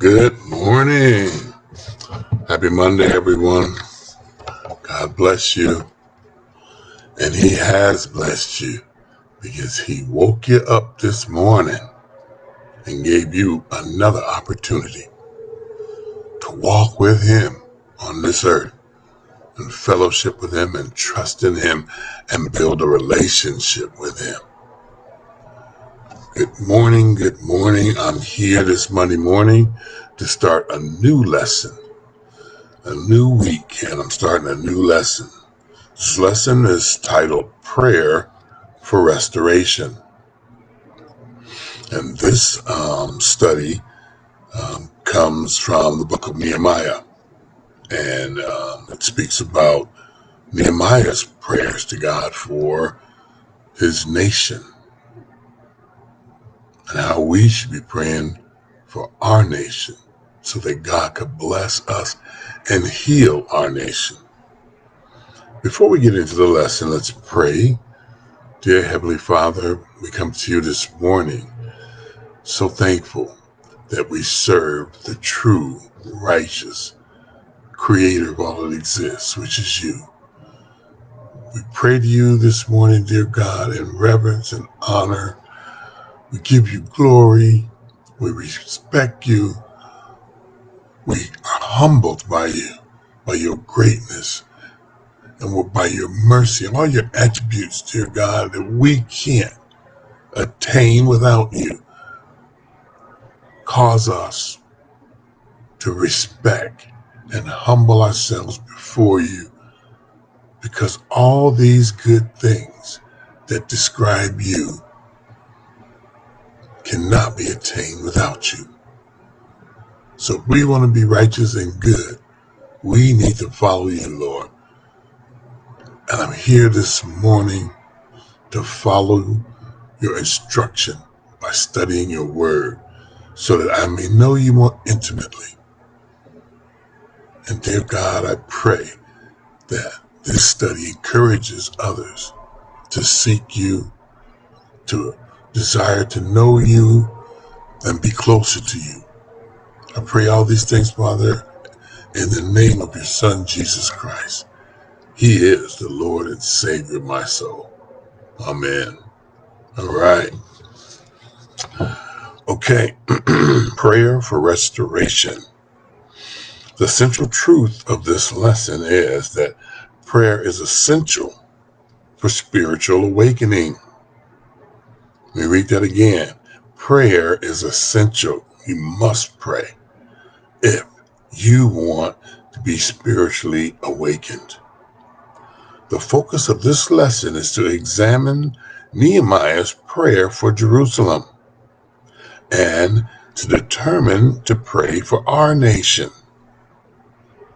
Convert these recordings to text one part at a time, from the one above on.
Good morning. Happy Monday, everyone. God bless you. And He has blessed you because He woke you up this morning and gave you another opportunity to walk with Him on this earth and fellowship with Him and trust in Him and build a relationship with Him. Good morning. Good morning. I'm here this Monday morning to start a new lesson, a new week, and I'm starting a new lesson. This lesson is titled Prayer for Restoration. And this study comes from the book of Nehemiah. And it speaks about Nehemiah's prayers to God for his nation and how we should be praying for our nation so that God could bless us and heal our nation. Before we get into the lesson, let's pray. Dear Heavenly Father, we come to you this morning so thankful that we serve the true, righteous creator of all that exists, which is you. We pray to you this morning, dear God, in reverence and honor. We give you glory. We respect you. We are humbled by you, by your greatness, and by your mercy and all your attributes, dear God, that we can't attain without you. Cause us to respect and humble ourselves before you, because all these good things that describe you cannot be attained without you. So if we want to be righteous and good, we need to follow you, Lord. And I'm here this morning to follow your instruction by studying your word so that I may know you more intimately. And dear God, I pray that this study encourages others to seek you, to desire to know you and be closer to you. I pray all these things, Father, in the name of your Son, Jesus Christ. He is the Lord and Savior of my soul. Amen. All right. Okay. Prayer for restoration. The central truth of this lesson is that prayer is essential for spiritual awakening. Let me read that again. Prayer is essential. You must pray if you want to be spiritually awakened. The focus of this lesson is to examine Nehemiah's prayer for Jerusalem and to determine to pray for our nation.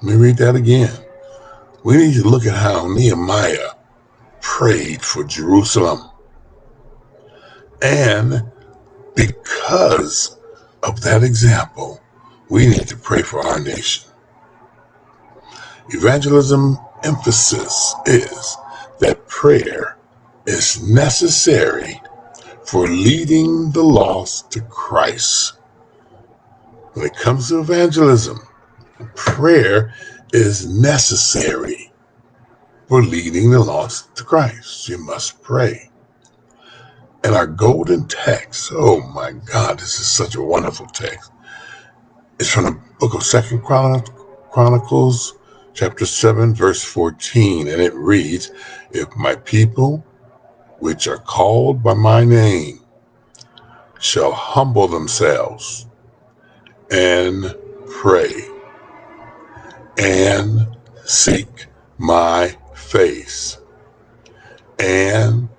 Let me read that again. We need to look at how Nehemiah prayed for Jerusalem. And because of that example, we need to pray for our nation. Evangelism Emphasis is that prayer is necessary for leading the lost to Christ. When it comes to evangelism, prayer is necessary for leading the lost to Christ. You must pray. And our golden text, oh my God, this is such a wonderful text. It's from the book of 2 Chronicles, chapter 7, verse 14, and it reads, "If my people, which are called by my name, shall humble themselves and pray and seek my face and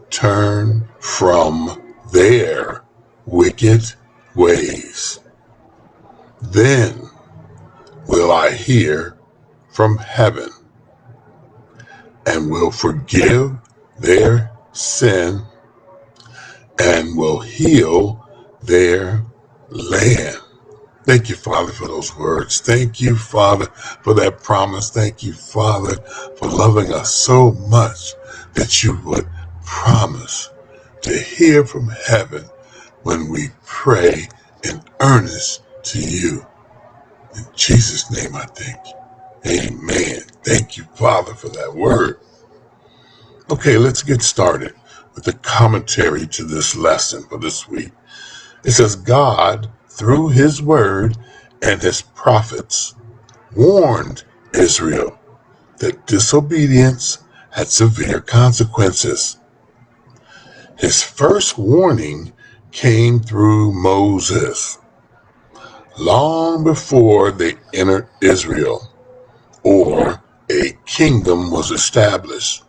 turn from their wicked ways, then will I hear from heaven and will forgive their sin and will heal their land." Thank you, Father, for those words. Thank you, Father, for that promise. Thank you, Father, for loving us so much that you would promise to hear from heaven when we pray in earnest to you. In Jesus' name I thank you. Amen. Thank you, Father, for that word. Okay, let's get started with the commentary to this lesson for this week. It says, God, through his word and his prophets, warned Israel that disobedience had severe consequences. His first warning came through Moses, long before they entered Israel or a kingdom was established.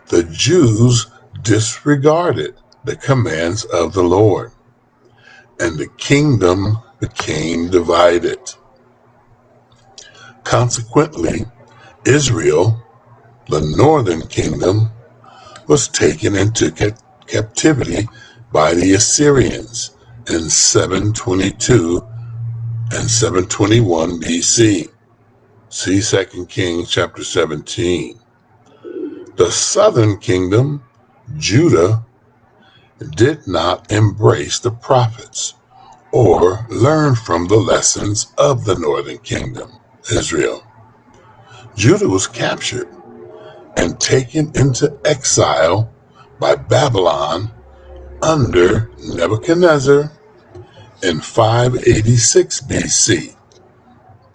The Jews disregarded the commands of the Lord, and the kingdom became divided. Consequently, Israel, the northern kingdom, was taken into captivity by the Assyrians in 722 and 721 BC. See 2 Kings chapter 17. The southern kingdom, Judah, did not embrace the prophets or learn from the lessons of the northern kingdom, Israel. Judah was captured and taken into exile by Babylon under Nebuchadnezzar in 586 BC.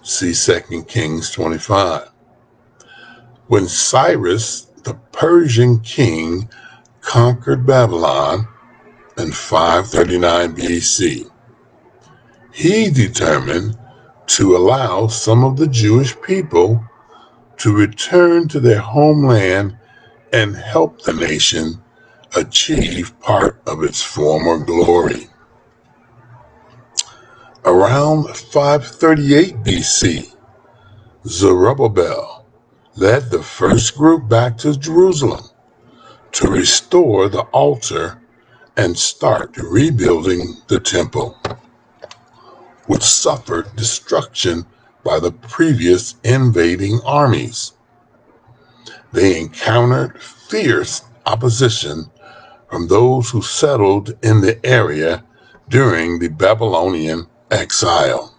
See 2 Kings 25. When Cyrus, the Persian king, conquered Babylon in 539 BC, he determined to allow some of the Jewish people to return to their homeland and help the nation achieve part of its former glory. Around 538 BC, Zerubbabel led the first group back to Jerusalem to restore the altar and start rebuilding the temple, which suffered destruction by the previous invading armies. They encountered fierce opposition from those who settled in the area during the Babylonian exile.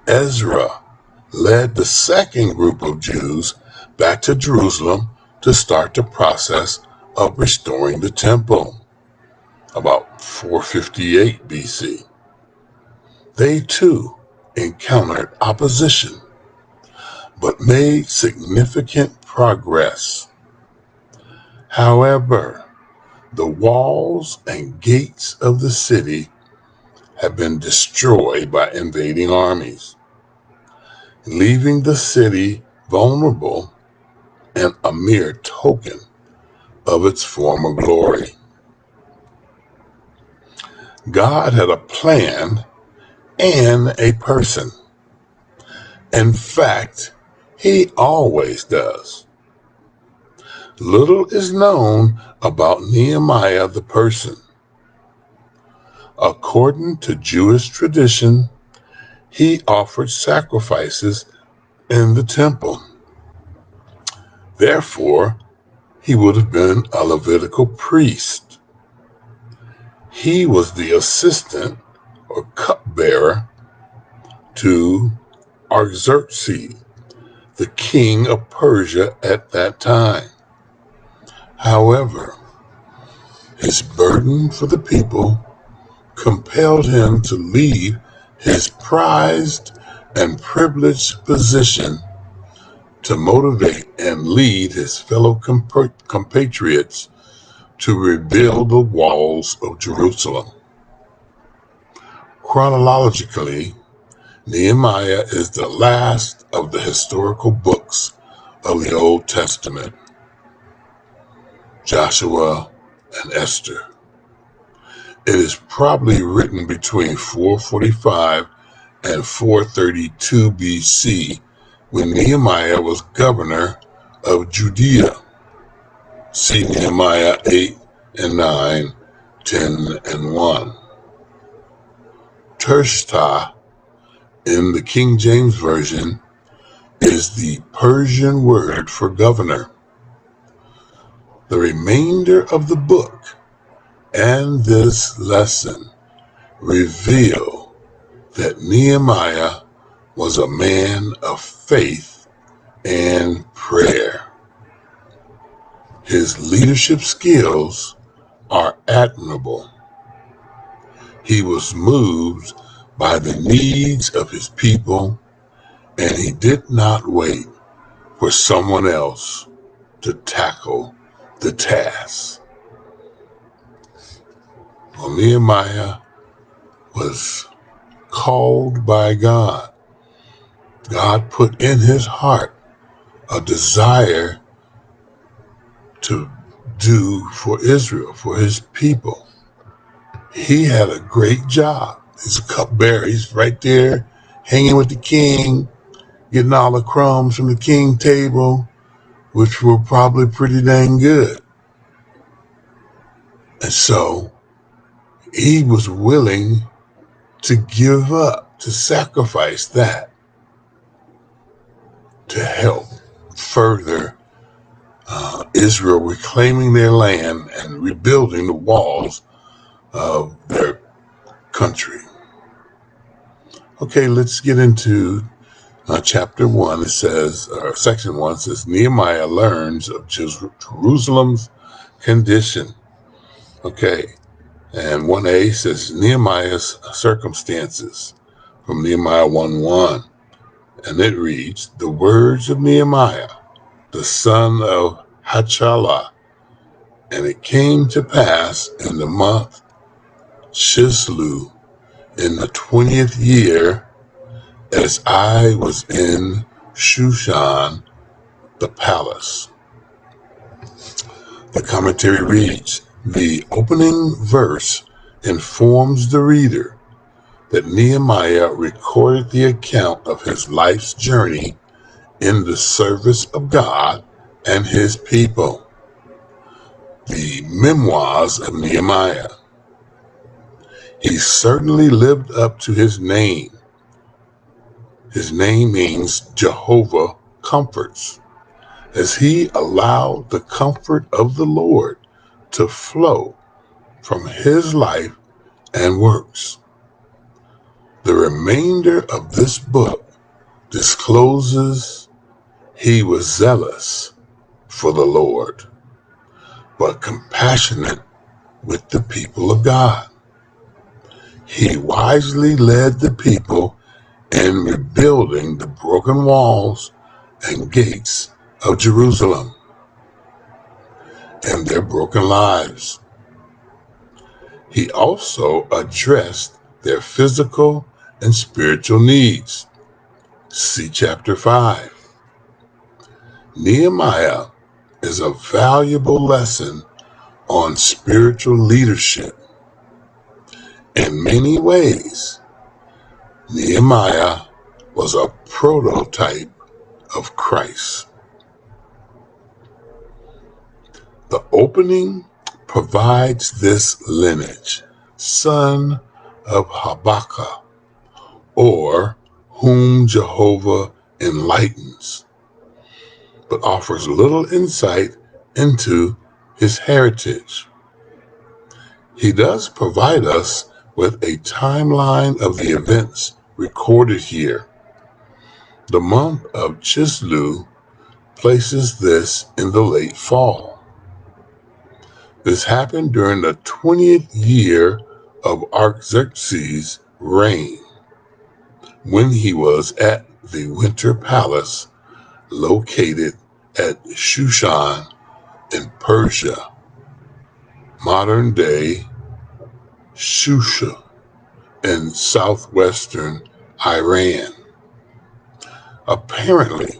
Ezra led the second group of Jews back to Jerusalem to start the process of restoring the temple, about 458 BC. They too encountered opposition, but made significant progress. However, the walls and gates of the city have been destroyed by invading armies, leaving the city vulnerable and a mere token of its former glory. God had a plan and a person. In fact, he always does. Little is known about Nehemiah the person. According to Jewish tradition, he offered sacrifices in the temple. Therefore, he would have been a Levitical priest. He was the assistant or cupbearer to Artaxerxes, the king of Persia at that time. However, his burden for the people compelled him to leave his prized and privileged position to motivate and lead his fellow compatriots to rebuild the walls of Jerusalem. Chronologically, Nehemiah is the last of the historical books of the Old Testament, Joshua and Esther. It is probably written between 445 and 432 BC when Nehemiah was governor of Judea. See Nehemiah 8 and 9, 10 and 1. Tershta in the King James Version is the Persian word for governor. The remainder of the book and this lesson reveal that Nehemiah was a man of faith and prayer. His leadership skills are admirable. He was moved by the needs of his people, and he did not wait for someone else to tackle the task. Well, Nehemiah was called by God. God put in his heart a desire to do for Israel, for his people. He had a great job. He's a cupbearer. He's right there hanging with the king, getting all the crumbs from the king table, which were probably pretty dang good. And so he was willing to give up, to sacrifice that, to help further Israel reclaiming their land and rebuilding the walls of their country. Okay, let's get into chapter 1. It says, or section 1 says, Nehemiah learns of Jerusalem's condition. Okay, and 1a says Nehemiah's circumstances from Nehemiah 1:1. And it reads, the words of Nehemiah, the son of Hachala. And it came to pass in the month Chislu, in the 20th year, as I was in Shushan, the palace. The commentary reads, the opening verse informs the reader that Nehemiah recorded the account of his life's journey in the service of God and his people. The memoirs of Nehemiah. He certainly lived up to his name. His name means Jehovah comforts, as he allowed the comfort of the Lord to flow from his life and works. The remainder of this book discloses he was zealous for the Lord, but compassionate with the people of God. He wisely led the people in rebuilding the broken walls and gates of Jerusalem and their broken lives. He also addressed their physical and spiritual needs. See chapter 5. Nehemiah is a valuable lesson on spiritual leadership. In many ways, Nehemiah was a prototype of Christ. The opening provides this lineage, son of Habakkuk, or whom Jehovah enlightens, but offers little insight into his heritage. He does provide us with a timeline of the events recorded here. The month of Chislu places this in the late fall. This happened during the 20th year of Artaxerxes' reign, when he was at the winter palace located at Shushan in Persia, modern-day Shusha in southwestern Iran. Apparently,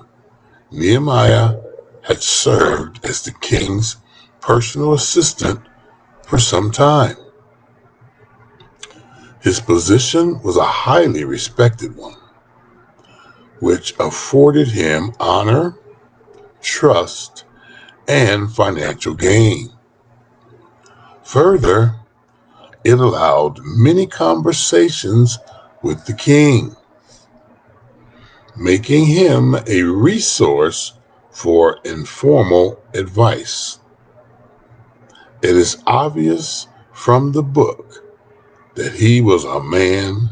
Nehemiah had served as the king's personal assistant for some time. His position was a highly respected one, which afforded him honor, trust, and financial gain. Further, it allowed many conversations with the king, making him a resource for informal advice. It is obvious from the book that he was a man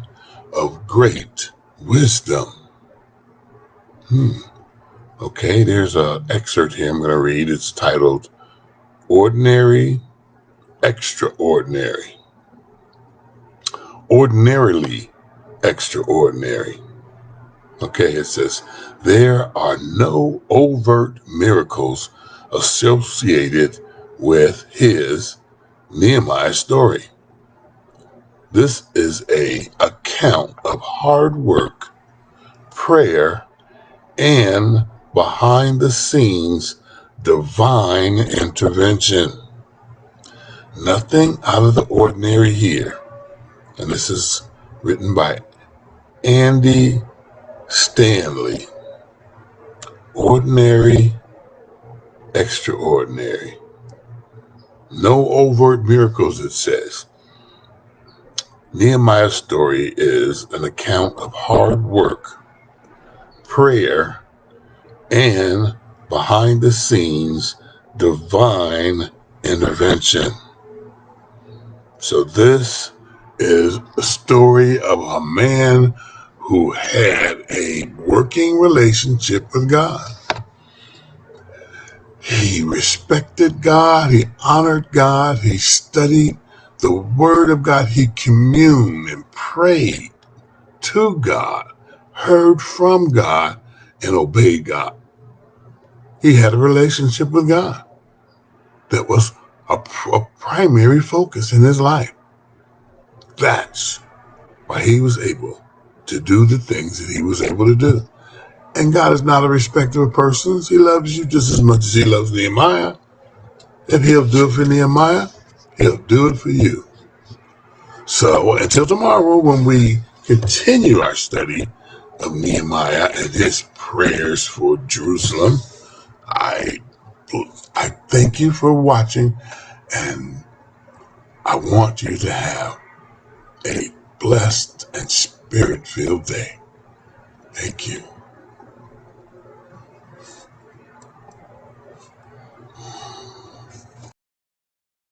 of great wisdom. Okay, there's an excerpt here I'm going to read. It's titled Ordinary, Extraordinary. Ordinarily extraordinary. Okay, it says, there are no overt miracles associated with his Nehemiah story. This is an account of hard work, prayer, and behind the scenes divine intervention. Nothing out of the ordinary here. And this is written by Andy Stanley. Ordinary, extraordinary. No overt miracles, it says. Nehemiah's story is an account of hard work, prayer, and behind the scenes divine intervention. So this is a story of a man who had a working relationship with God. He respected God, he honored God, he studied the Word of God, he communed and prayed to God, heard from God, and obeyed God. He had a relationship with God that was a primary focus in his life. That's why he was able to do the things that he was able to do. And God is not a respecter of persons. He loves you just as much as he loves Nehemiah. If he'll do it for Nehemiah, he'll do it for you. So until tomorrow, when we continue our study of Nehemiah and his prayers for Jerusalem, I thank you for watching, and I want you to have a blessed and spirit-filled day. Thank you.